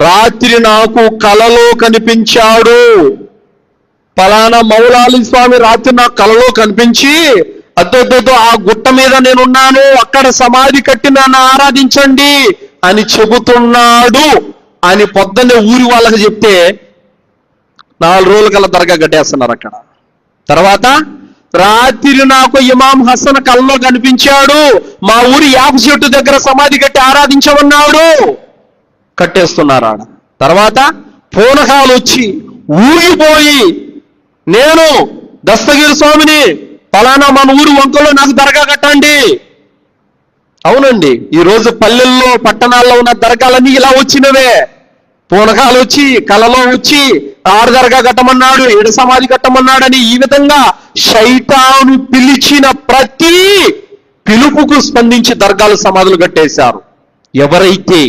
రాత్రి నాకు కలలో కనిపించాడు. పలానా మౌలాలి స్వామి రాత్రి నాకు కలలో కనిపించి, అద్దొద్దు ఆ గుట్ట మీద నేనున్నాను, అక్కడ సమాధి కట్టి నన్ను ఆరాధించండి అని చెబుతున్నాడు అని పొద్దున్నే ఊరి వాళ్ళకి చెప్తే 4 రోజుల కల్లా దర్గా కట్టేస్తున్నారు అక్కడ. తర్వాత రాత్రి నాకు ఇమాం హసన్ కల్లో కనిపించాడు, మా ఊరి యాప చెట్టు దగ్గర సమాధి కట్టి ఆరాధించమన్నాడు, కట్టేస్తున్నారు ఆడ. తర్వాత పూనకాలు వచ్చి ఊగిపోయి, నేను దస్తగిరి స్వామిని, పలానా మన ఊరు వంకలో నాకు దర్గా కట్టండి. అవునండి, ఈరోజు పల్లెల్లో పట్టణాల్లో ఉన్న దర్గాలన్నీ ఇలా వచ్చినవే. పూనకాలు వచ్చి, కలలో వచ్చి, ఆరు దర్గా కట్టమన్నాడు, ఏడు సమాధి కట్టమన్నాడని ఈ విధంగా శైతాను పిలిచిన ప్రతి పిలుపుకు స్పందించి దర్గాలు సమాధులు కట్టేశారు. ఎవరైతే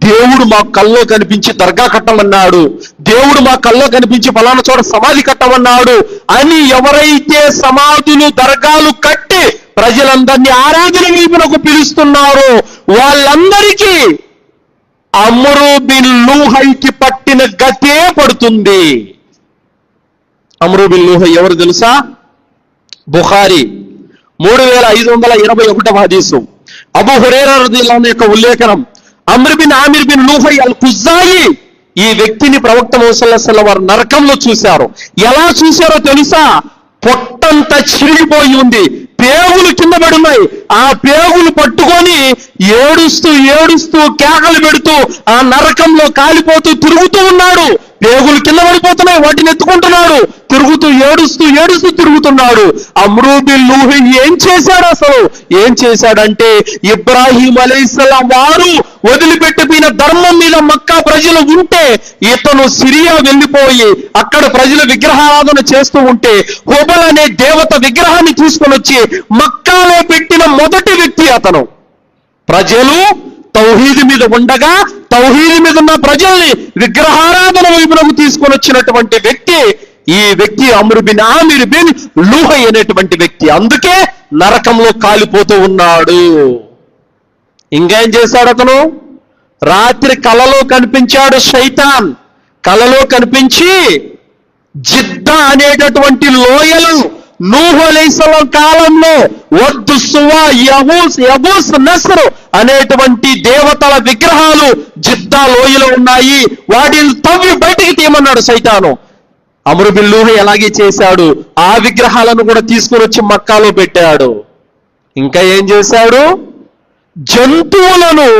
దేవుడు మా కల్లో కనిపించి దర్గా కట్టమన్నాడు, దేవుడు మా కల్లో కనిపించి ఫలానా చోట సమాధి కట్టమన్నాడు అని ఎవరైతే సమాధులు దర్గాలు కట్టి ప్రజలందరినీ ఆరాధన వైపునకు పిలుస్తున్నారో వాళ్ళందరికీ అమ్రు బిన్ లూహైకి పట్టిన గతే పడుతుంది. అమ్రు బిన్ లూహై ఎవరు తెలుసా? బుఖారీ 3521వ హదీసు, అబూ హురైరా రదియల్లాహు అన్హు యొక్క ఉల్లేఖనం. అమ్ర్ బిన్ ఆమిర్ బిన్ లూహై అల్ ఖుజాయి ఈ వ్యక్తిని ప్రవక్త ముహమ్మద్ సల్లల్లాహు అలైహి వసల్లం వారు నరకంలో చూశారు. ఎలా చూశారో తెలుసా? పొట్టంతా చిరిగిపోయి ఉంది, పేగులు కింద పడి ఉన్నాయి. ఆ పేగులు పట్టుకొని ఏడుస్తూ ఏడుస్తూ కేకలు పెడుతూ ఆ నరకంలో కాలిపోతూ తిరుగుతూ ఉన్నాడు. పేగులు కింద పడిపోతున్నాయి, వాటిని ఎత్తుకుంటున్నాడు, తిరుగుతూ ఏడుస్తూ ఏడుస్తూ తిరుగుతున్నాడు. అమ్రు బిన్ లూహై ఏం చేశాడు? అసలు ఏం చేశాడంటే, ఇబ్రాహీం అలైహిస్సలాం వారు వదిలిపెట్టిపోయిన ధర్మం మీద మక్కా ప్రజలు ఉంటే ఇతను సిరియా వెళ్ళిపోయి అక్కడ ప్రజలు విగ్రహారాధన చేస్తూ ఉంటే హుబల్ అనే దేవత విగ్రహాన్ని తీసుకొని వచ్చి మక్కాలో పెట్టిన మొదటి వ్యక్తి అతను. ప్రజలు తౌహీద్ మీద ఉండగా తౌహీద్ మీద ఉన్న ప్రజల్ని విగ్రహారాధన వైపునకు తీసుకొని వచ్చినటువంటి వ్యక్తి ఈ వ్యక్తి అమ్రు బిన్ ఆమిర్ బిన్ లూహై అనేటువంటి వ్యక్తి. అందుకే నరకంలో కాలిపోతూ ఉన్నాడు. ఇంకేం చేశాడు అతను? రాత్రి కలలో కనిపించాడు శైతాన్. కలలో కనిపించి జిద్దా అనేటటువంటి లోయలు నూహు అలైహిస్సలాం కాలంలో వద్దు, సువా, యబూస్, నస్ర్ అనేటువంటి దేవతల విగ్రహాలు జిద్దా లోయలో ఉన్నాయి, వాటిని తవ్వి బయటికి తీయమన్నాడు సైతాను. అమ్రు బిన్ లూహై అలాగే చేశాడు. ఆ విగ్రహాలను కూడా తీసుకొని వచ్చి మక్కాలో పెట్టాడు. ఇంకా ఏం చేశాడు? జంతువులను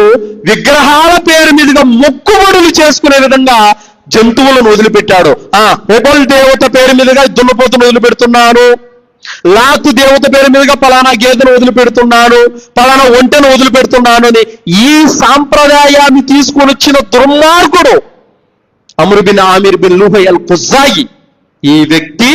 విగ్రహాల పేరు మీదుగా మొక్కుబడులు చేసుకునే విధంగా జంతువులను వదిలిపెట్టాడు. హుబల్ దేవత పేరు మీదుగా దున్నపోతును వదిలిపెడుతున్నాను, లాతు దేవత పేరు మీదుగా పలానా గేదెను వదిలిపెడుతున్నాను, పలానా ఒంటెను వదిలిపెడుతున్నాను అని ఈ సాంప్రదాయాన్ని తీసుకొని వచ్చిన దుర్మార్గుడు అమ్రు బిన్ ఆమిర్ బిన్ లూహై అల్ ఖుజాయి. ఈ వ్యక్తి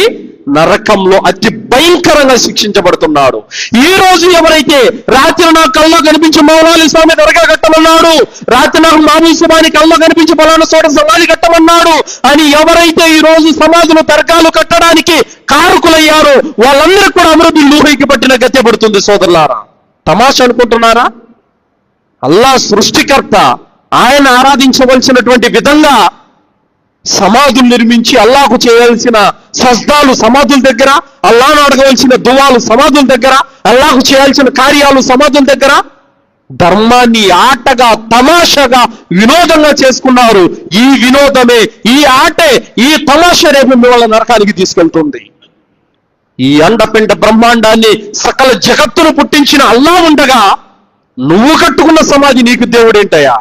నరకంలో అతి భయంకరంగా శిక్షించబడుతున్నాడు. ఈ రోజు ఎవరైతే రాత్రి నాకు కల్లో కనిపించి మౌలాలి స్వామి దర్గా కట్టమన్నాడు, రాత్రి నాకు మామూలు సుబాని కల్లో కనిపించి ఫలానా చోట సమాధి కట్టమన్నాడు అని ఎవరైతే ఈ రోజు సమాధులు దర్గాలు కట్టడానికి కారకులయ్యారో వాళ్ళందరికీ కూడా అమ్రు బిన్ లూహైకి పట్టిన గతే పడుతుంది. సోదరులారా, తమాషా అనుకుంటున్నారా? అల్లాహ్ సృష్టికర్త, ఆయన ఆరాధించవలసినటువంటి విధంగా సమాధులు నిర్మించి అల్లాహకు చేయాల్సిన సజ్దాలు సమాధుల దగ్గర, అల్లాహను అడగవలసిన దువాలు సమాధుల దగ్గర, అల్లాహకు చేయాల్సిన కార్యాలు సమాధుల దగ్గర ధర్మాన్ని ఆటగా తమాషగా వినోదంగా చేసుకున్నారు. ఈ వినోదమే, ఈ ఆటే, ఈ తమాషా రేపు మిమ్మల్ని నరకానికి తీసుకెళ్తుంది. ఈ అండపిండ బ్రహ్మాండాన్ని సకల జగత్తును పుట్టించిన అల్లాహ్ ఉండగా నువ్వు కట్టుకున్న సమాధి నీకు దేవుడేంటయ్యా?